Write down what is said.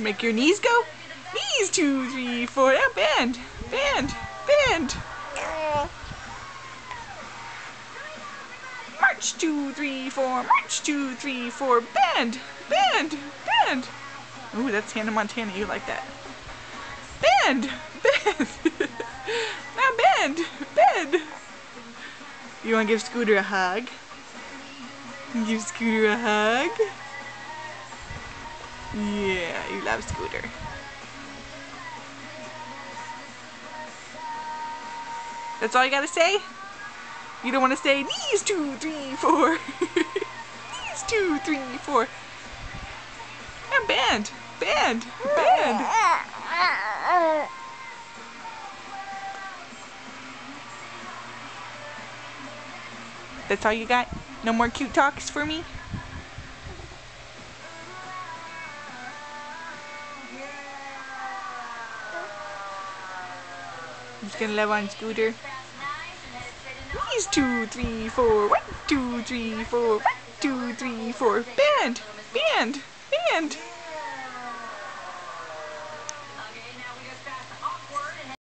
Make your knees go. Knees, 2, 3, 4. Now bend, bend, bend. March, 2, 3, 4. March, 2, 3, 4. Bend, bend, bend. Ooh, that's Hannah Montana. You like that? Bend, bend. Now bend, bend. You want to give Scooter a hug? Give Scooter a hug? Yeah, you love Scooter. That's all you gotta say? You don't want to say knees, 2, 3, 4. Knees, 2, 3, 4. And bend, bend, bend. That's all you got? No more cute talks for me? Just gonna love on Scooter. Knees, 2, 3, 4. 1, 2, 3, 4. 1, 2, 3, 4. Bend, bend, bend.